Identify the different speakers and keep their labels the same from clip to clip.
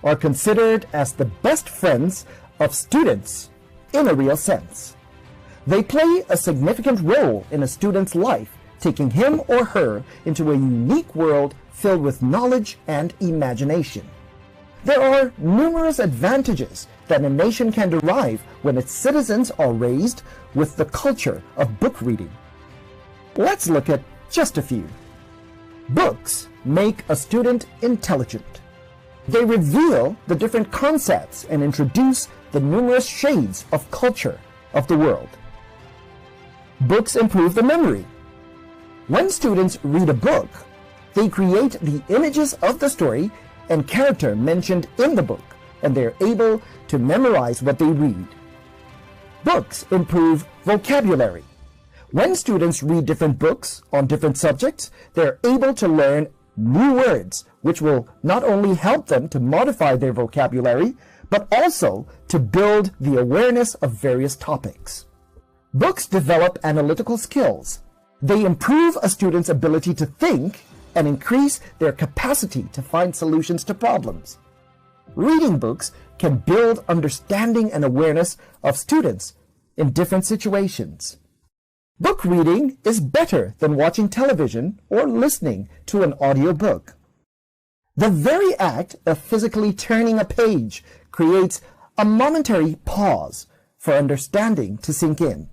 Speaker 1: are considered as the best friends of students in a real sense. They play a significant role in a student's life, taking him or her into a unique world filled with knowledge and imagination. There are numerous advantages that a nation can derive when its citizens are raised with the culture of book reading. Let's look at just a few. Books make a student intelligent. They reveal the different concepts and introduce the numerous shades of culture of the world. Books improve the memory. When students read a book, they create the images of the story and character mentioned in the book, and they are able to memorize what they read. Books improve vocabulary. When students read different books on different subjects, they are able to learn new words, which will not only help them to modify their vocabulary, but also to build the awareness of various topics. Books develop analytical skills. They improve a student's ability to think and increase their capacity to find solutions to problems. Reading books can build understanding and awareness of students in different situations. Book reading is better than watching television or listening to an audiobook. The very act of physically turning a page creates a momentary pause for understanding to sink in.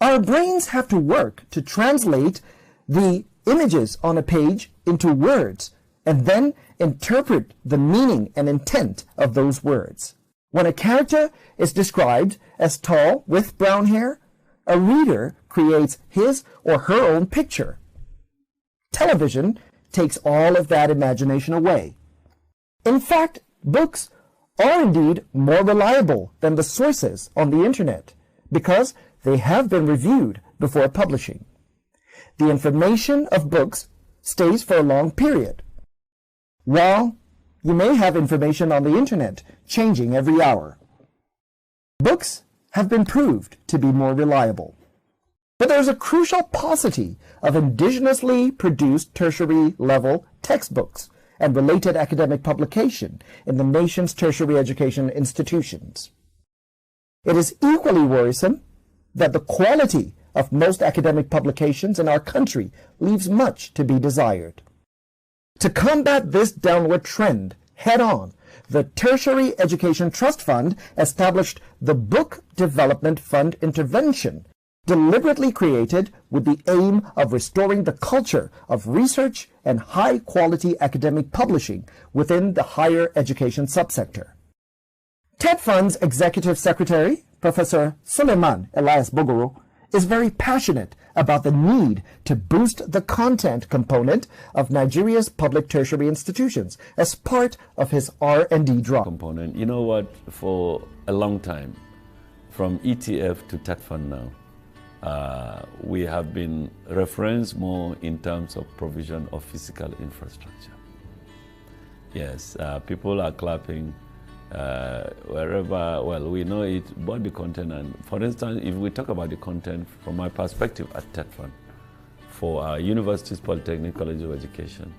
Speaker 1: Our brains have to work to translate the images on a page into words and then interpret the meaning and intent of those words. When a character is described as tall with brown hair, a reader creates his or her own picture. Television takes all of that imagination away. In fact, books are indeed more reliable than the sources on the internet because they have been reviewed before publishing. The information of books stays for a long period, while you may have information on the internet changing every hour. Books have been proved to be more reliable. But there's a crucial paucity of indigenously produced tertiary level textbooks and related academic publication in the nation's tertiary education institutions. It is equally worrisome that the quality of most academic publications in our country leaves much to be desired. To combat this downward trend head-on, the Tertiary Education Trust Fund established the Book Development Fund Intervention, deliberately created with the aim of restoring the culture of research and high-quality academic publishing within the higher education subsector. TETFund's Executive Secretary, Professor Suleiman Elias Bogoro, is very passionate about the need to boost the content component of Nigeria's public tertiary institutions as part of his R&D drive.
Speaker 2: Component. You know what? For a long time, from ETF to TETFund now, we have been referenced more in terms of provision of physical infrastructure. Yes, people are clapping wherever, well, we know it, about the content. And for instance, if we talk about the content from my perspective at TETFund, for universities, polytechnic, college of education,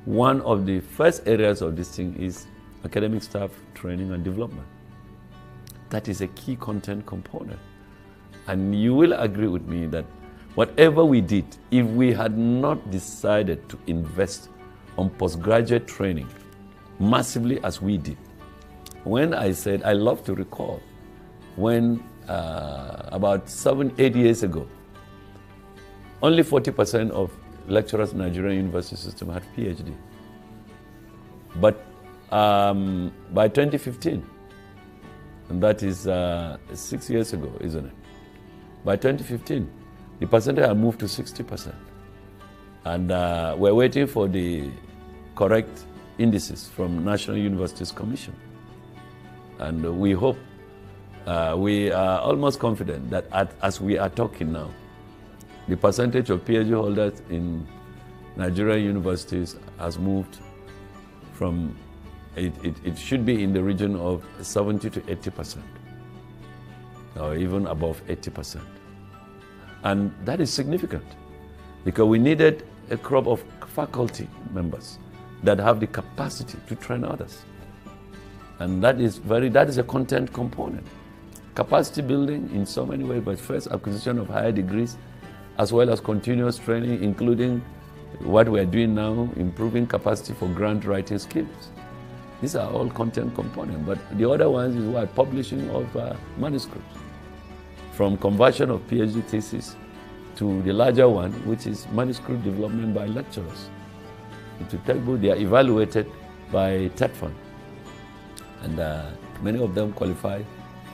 Speaker 2: one of the first areas of this thing is academic staff training and development. That is a key content component. And you will agree with me that whatever we did, if we had not decided to invest on postgraduate training massively as we did, when I said, I love to recall, when about 7-8 years ago, only 40% of lecturers in the Nigerian university system had PhD. But by 2015, and that is 6 years ago, isn't it? By 2015, the percentage had moved to 60%. And we're waiting for the correct indices from National Universities Commission. And we hope, we are almost confident that as we are talking now, the percentage of PhD holders in Nigerian universities has moved from, it should be in the region of 70 to 80%, or even above 80%. And that is significant, because we needed a crop of faculty members, that have the capacity to train others. And that is a content component. Capacity building in so many ways, but first acquisition of higher degrees, as well as continuous training, including what we are doing now, improving capacity for grant writing skills. These are all content components, but the other ones is what? Publishing of manuscripts. From conversion of PhD thesis to the larger one, which is manuscript development by lecturers. Into textbook, they are evaluated by TETFund. And many of them qualify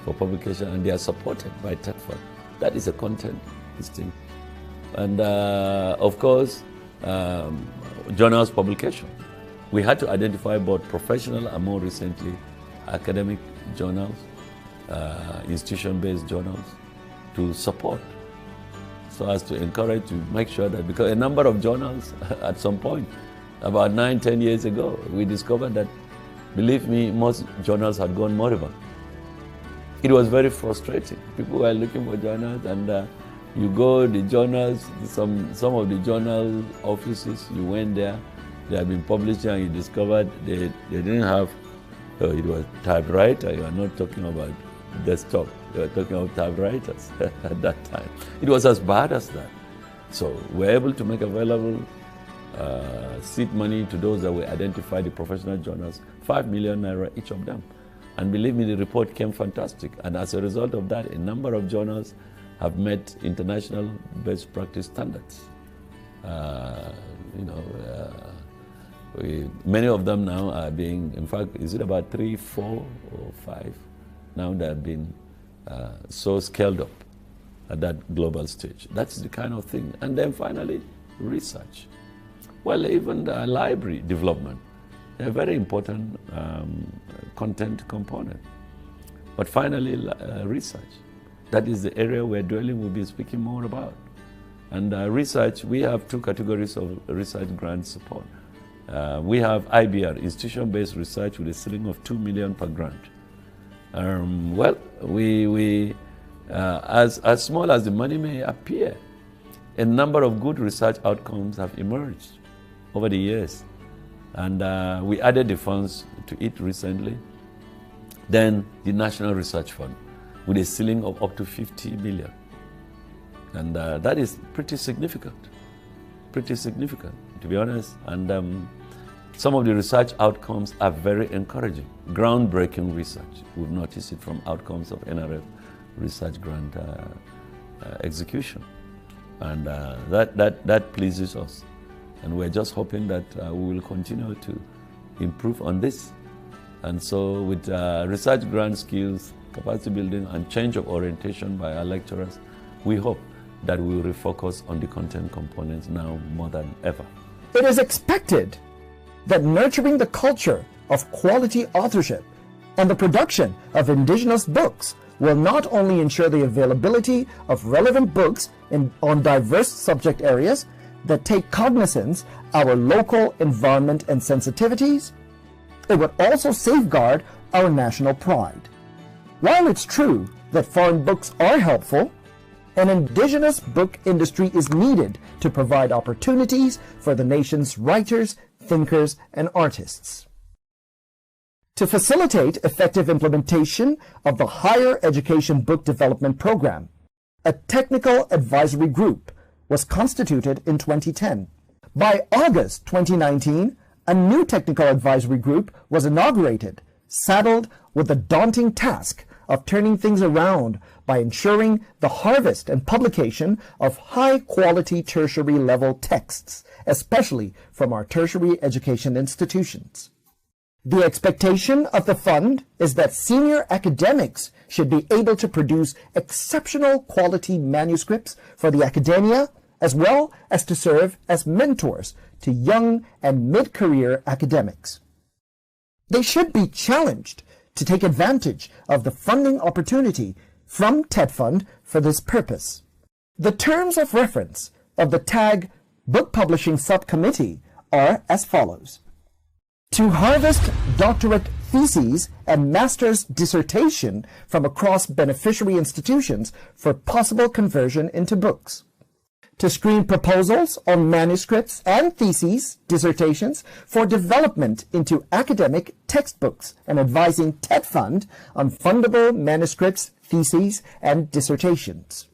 Speaker 2: for publication, and they are supported by TETFund. That is a content thing. And of course, journals publication. We had to identify both professional and more recently academic journals, institution-based journals to support, so as to encourage, to make sure that, because a number of journals at some point, about 9-10 years ago, we discovered that, believe me, most journals had gone moribund. It was very frustrating. People were looking for journals, and you go the journals, some of the journal offices, you went there, they had been publishing, and you discovered they didn't have, it was typewriter. You are not talking about desktop, you are talking about typewriters at that time. It was as bad as that. So we're able to make available seed money to those that we identified, the professional journals, 5 million naira each of them. And believe me, the report came fantastic. And as a result of that, a number of journals have met international best practice standards. Many of them now are being, in fact, is it about 3, 4, or 5? Now they have been so scaled up at that global stage. That's the kind of thing. And then finally, research. Well, even the library development, they're a very important content component. But finally, research. That is the area where Dwelling will be speaking more about. And research, we have 2 categories of research grant support. We have IBR, institution-based research, with a ceiling of 2 million per grant. Well, as small as the money may appear, a number of good research outcomes have emerged over the years. And we added the funds to it recently. Then the National Research Fund, with a ceiling of up to 50 million. And that is pretty significant, to be honest. And some of the research outcomes are very encouraging. Groundbreaking research. We've noticed it from outcomes of NRF research grant execution. And that pleases us. And we're just hoping that we will continue to improve on this. And so with research grant skills, capacity building, and change of orientation by our lecturers, we hope that we will refocus on the content components now more than ever.
Speaker 1: It is expected that nurturing the culture of quality authorship and the production of indigenous books will not only ensure the availability of relevant books on diverse subject areas that take cognizance our local environment and sensitivities, it would also safeguard our national pride. While it's true that foreign books are helpful, an indigenous book industry is needed to provide opportunities for the nation's writers, thinkers, and artists. To facilitate effective implementation of the Higher Education Book Development Program, a technical advisory group was constituted in 2010. By August 2019, a new technical advisory group was inaugurated, saddled with the daunting task of turning things around by ensuring the harvest and publication of high-quality tertiary-level texts, especially from our tertiary education institutions. The expectation of the fund is that senior academics should be able to produce exceptional quality manuscripts for the academia, as well as to serve as mentors to young and mid-career academics. They should be challenged to take advantage of the funding opportunity from TETFund for this purpose. The terms of reference of the TAG Book Publishing Sub Committee are as follows: to harvest doctorate theses and master's dissertation from across beneficiary institutions for possible conversion into books, to screen proposals on manuscripts and theses, dissertations, for development into academic textbooks and advising TETFund on fundable manuscripts, theses, and dissertations.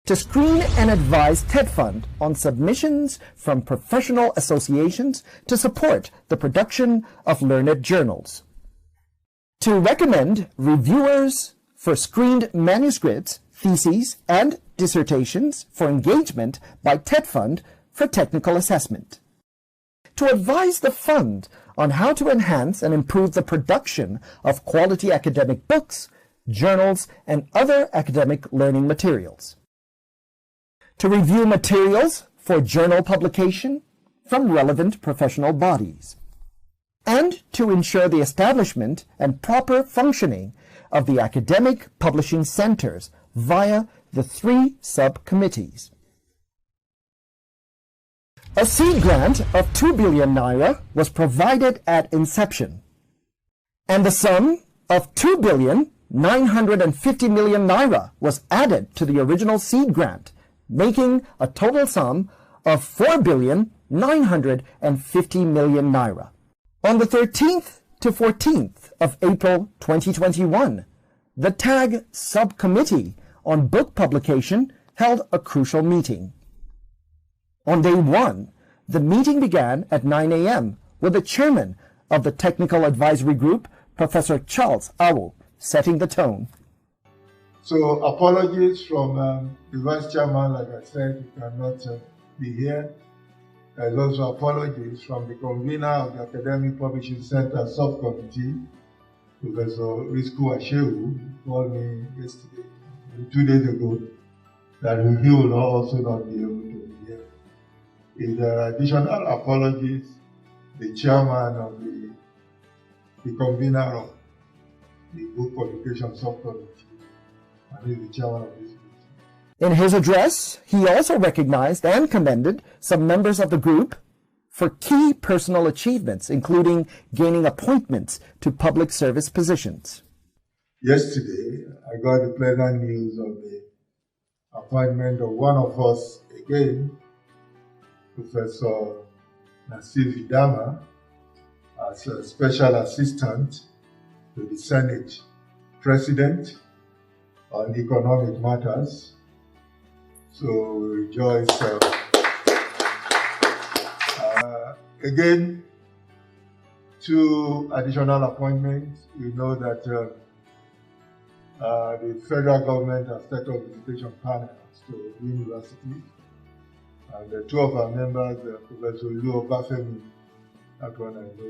Speaker 1: To screen and advise TETFund on submissions from professional associations to support the production of learned journals. To recommend reviewers for screened manuscripts, theses, and dissertations for engagement by TETFund for technical assessment. To advise the fund on how to enhance and improve the production of quality academic books, journals, and other academic learning materials. To review materials for journal publication from relevant professional bodies. And to ensure the establishment and proper functioning of the academic publishing centers via the 3 subcommittees. A seed grant of 2 billion naira was provided at inception, and the sum of 2,950 million naira was added to the original seed grant, making a total sum of 4,950 million naira. On the 13th to 14th of April 2021, the TAG Subcommittee on Book Publication held a crucial meeting. On day 1, the meeting began at 9 a.m. with the chairman of the Technical Advisory Group, Professor Charles Awo, setting the tone.
Speaker 3: So apologies from the vice chairman, like I said, he cannot be here. There's also apologies from the convener of the Academic Publishing Center Subcommittee, Professor Risku Ashewu, who called me yesterday, 2 days ago, that he will also not be able to be here. If there are additional apologies, the chairman of the convener of the Book Publication Subcommittee, and he's the chairman of this meeting.
Speaker 1: In his address, he also recognized and commended some members of the group for key personal achievements, including gaining appointments to public service positions.
Speaker 3: Yesterday, I got the pleasant news of the appointment of one of us again, Professor Nasir Vidama, as a special assistant to the Senate President on economic matters. So we rejoice. Again, 2 additional appointments. We know that the federal government has set up visitation panels to universities. And 2 of our members, Professor Luo Bafemi, that one I know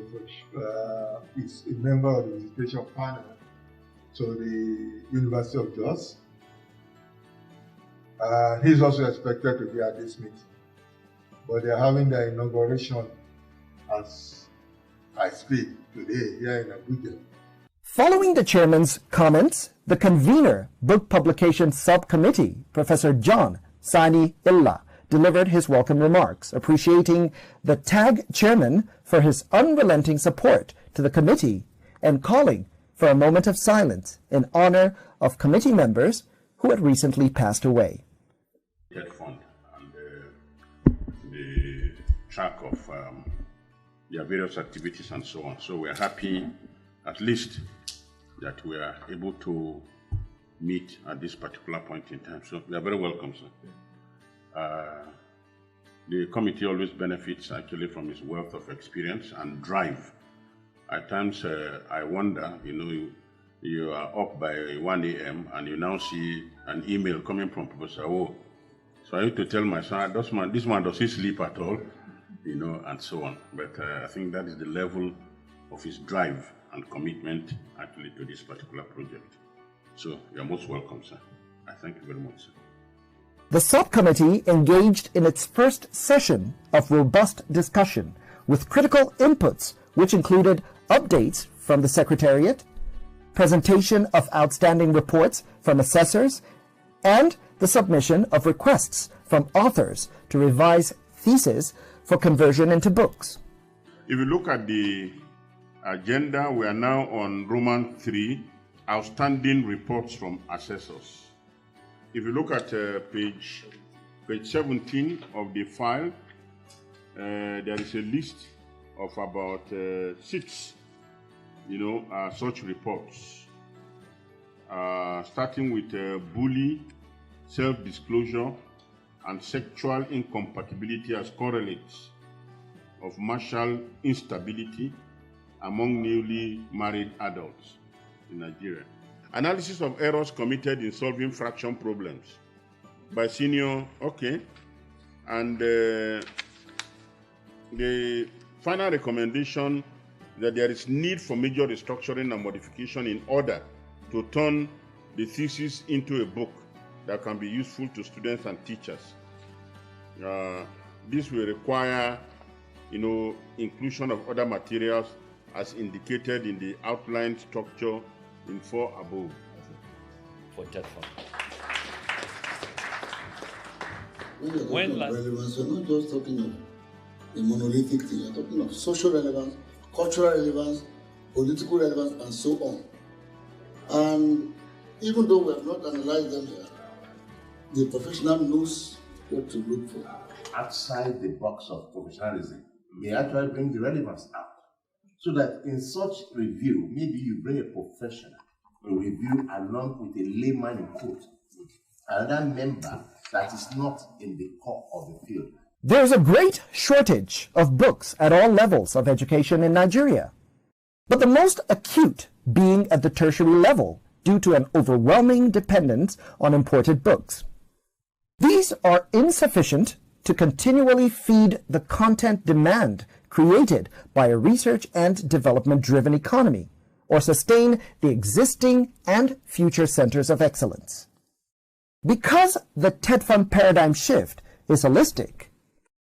Speaker 3: is a member of the visitation panel to the University of Jos. He's also expected to be at this meeting. But they're having their inauguration as I speak today here in Abuja.
Speaker 1: Following the chairman's comments, the convener, Book Publication Subcommittee, Professor John Sani Illa, delivered his welcome remarks, appreciating the TAG chairman for his unrelenting support to the committee and calling for a moment of silence in honor of committee members who had recently passed away.
Speaker 4: TETFund and the track of their various activities and so on. So we are happy, at least, that we are able to meet at this particular point in time. So we are very welcome, sir. The committee always benefits actually from its wealth of experience and drive. At times, I wonder, you are up by 1 a.m. and you now see an email coming from Professor O. So I need to tell my son, this man, does he sleep at all? And so on. But I think that is the level of his drive and commitment actually to this particular project. So you're most welcome, sir. I thank you very much, sir.
Speaker 1: The subcommittee engaged in its first session of robust discussion with critical inputs, which included updates from the Secretariat, presentation of outstanding reports from assessors, and the submission of requests from authors to revise theses for conversion into books.
Speaker 4: If you look at the agenda, we are now on Roman 3, outstanding reports from assessors. If you look at page page 17 of the file, there is a list of about 6, such reports, starting with bully, self-disclosure, and sexual incompatibility as correlates of marital instability among newly married adults in Nigeria. Analysis of errors committed in solving fraction problems by senior, and the final recommendation that there is need for major restructuring and modification in order to turn the thesis into a book that can be useful to students and teachers. This will require, inclusion of other materials as indicated in the outline structure in 4 above.
Speaker 2: For TETFund.
Speaker 5: When you're talking of relevance, you're not just talking of a monolithic thing, you're talking of social relevance, cultural relevance, political relevance, and so on. And even though we have not analyzed them here, the professional knows what to look for.
Speaker 6: Outside the box of professionalism, they actually bring the relevance out. So that in such review, maybe you bring a professional to review along with a layman in quote, another member that is not in the core of the field.
Speaker 1: There's a great shortage of books at all levels of education in Nigeria, but the most acute being at the tertiary level due to an overwhelming dependence on imported books. These are insufficient to continually feed the content demand created by a research and development-driven economy, or sustain the existing and future centers of excellence. Because the TETFund paradigm shift is holistic,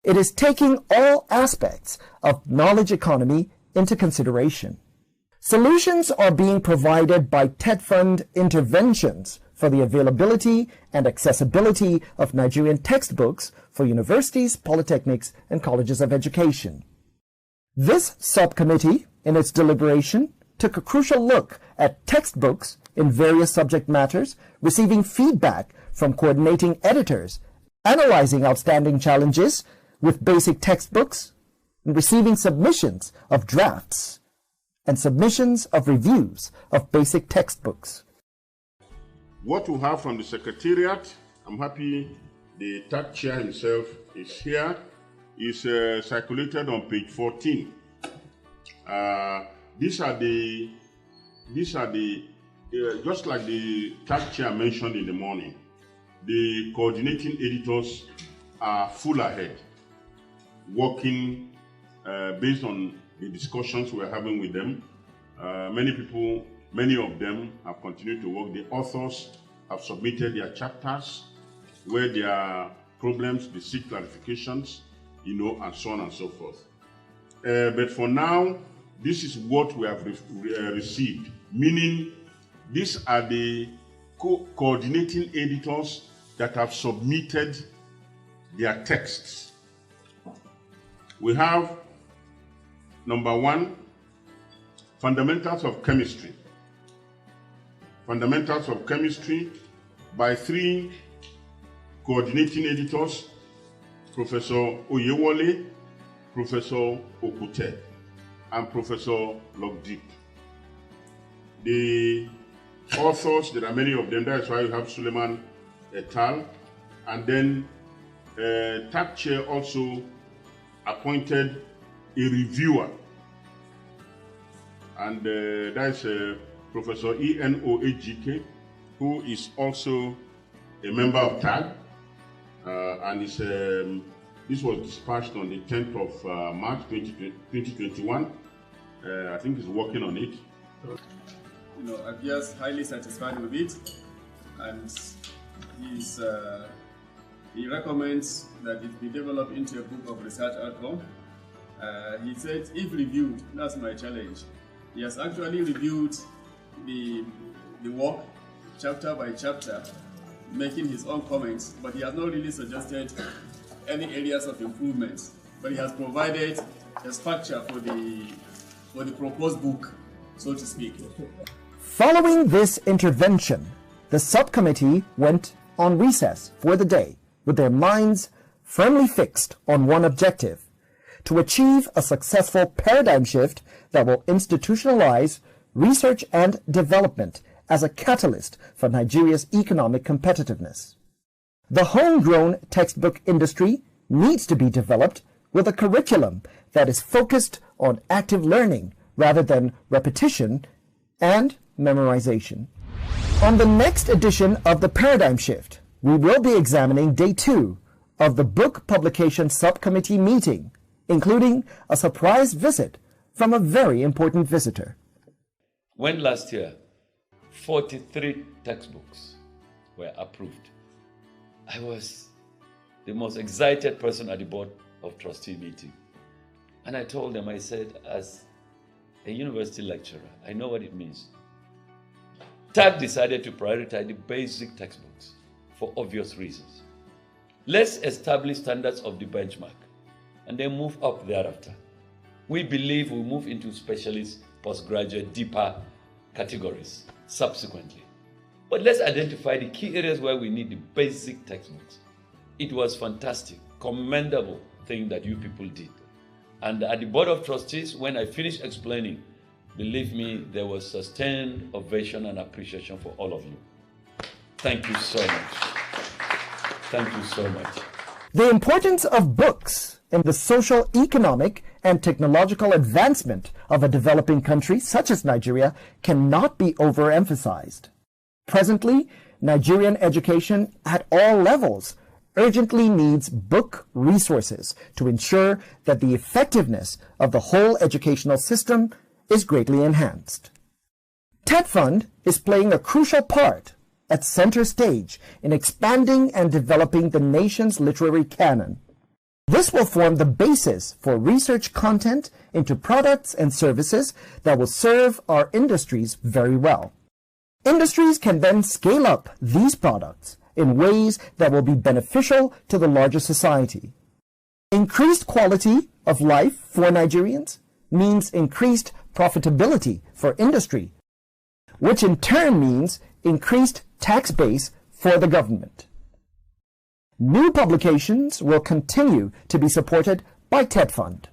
Speaker 1: it is taking all aspects of knowledge economy into consideration. Solutions are being provided by TETFund interventions for the availability and accessibility of Nigerian textbooks for universities, polytechnics, and colleges of education. This subcommittee, in its deliberation, took a crucial look at textbooks in various subject matters, receiving feedback from coordinating editors, analyzing outstanding challenges with basic textbooks, and receiving submissions of drafts and submissions of reviews of basic textbooks.
Speaker 4: What we have from the Secretariat, I'm happy the TAC chair himself is here, is circulated on page 14. These are the just like the TAC chair mentioned in the morning, the coordinating editors are full ahead, working based on the discussions we're having with them. Many of them have continued to work. The authors have submitted their chapters where there are problems, they seek clarifications, and so on and so forth. But for now, this is what we have received, meaning these are the coordinating editors that have submitted their texts. We have number 1, Fundamentals of Chemistry. Fundamentals of Chemistry by 3 coordinating editors, Professor Oyewole, Professor Okute, and Professor Logdeep. The authors, there are many of them, that's why you have Suleiman et al. And then TAC chair also appointed a reviewer, and that's Professor Enohgk, who is also a member of TAG, and this was dispatched on the 10th of March 2021. I think he's working on it.
Speaker 7: Appears highly satisfied with it, and he recommends that it be developed into a book of research outcome. He said, if reviewed, that's my challenge. He has actually reviewed the work chapter by chapter, making his own comments, but he has not really suggested any areas of improvement. But he has provided a structure for the proposed book, so to speak.
Speaker 1: Following this intervention, the subcommittee went on recess for the day, with their minds firmly fixed on one objective: to achieve a successful paradigm shift that will institutionalize research and development as a catalyst for Nigeria's economic competitiveness. The homegrown textbook industry needs to be developed with a curriculum that is focused on active learning rather than repetition and memorization. On the next edition of the Paradigm Shift, we will be examining Day 2 of the Book Publication Subcommittee meeting, including a surprise visit from a very important visitor.
Speaker 2: When last year 43 textbooks were approved, I was the most excited person at the Board of Trustee meeting. And I told them, I said, as a university lecturer, I know what it means. TAG decided to prioritize the basic textbooks for obvious reasons. Let's establish standards of the benchmark and then move up thereafter. We believe we'll move into specialist, postgraduate, deeper categories subsequently. But let's identify the key areas where we need the basic textbooks. It was fantastic, commendable thing that you people did. And at the Board of Trustees, when I finished explaining, believe me, there was sustained ovation and appreciation for all of you. Thank you so much. Thank you so much.
Speaker 1: The importance of books in the social, economic, and technological advancement of a developing country such as Nigeria cannot be overemphasized. Presently, Nigerian education at all levels urgently needs book resources to ensure that the effectiveness of the whole educational system is greatly enhanced. TETFund is playing a crucial part at center stage in expanding and developing the nation's literary canon. This will form the basis for research content into products and services that will serve our industries very well. Industries can then scale up these products in ways that will be beneficial to the larger society. Increased quality of life for Nigerians means increased profitability for industry, which in turn means increased tax base for the government. New publications will continue to be supported by TETFund.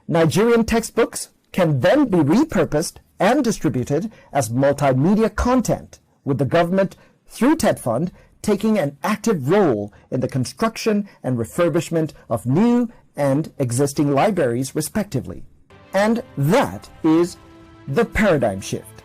Speaker 1: Nigerian textbooks can then be repurposed and distributed as multimedia content, with the government through TETFund taking an active role in the construction and refurbishment of new and existing libraries respectively. And that is the paradigm shift.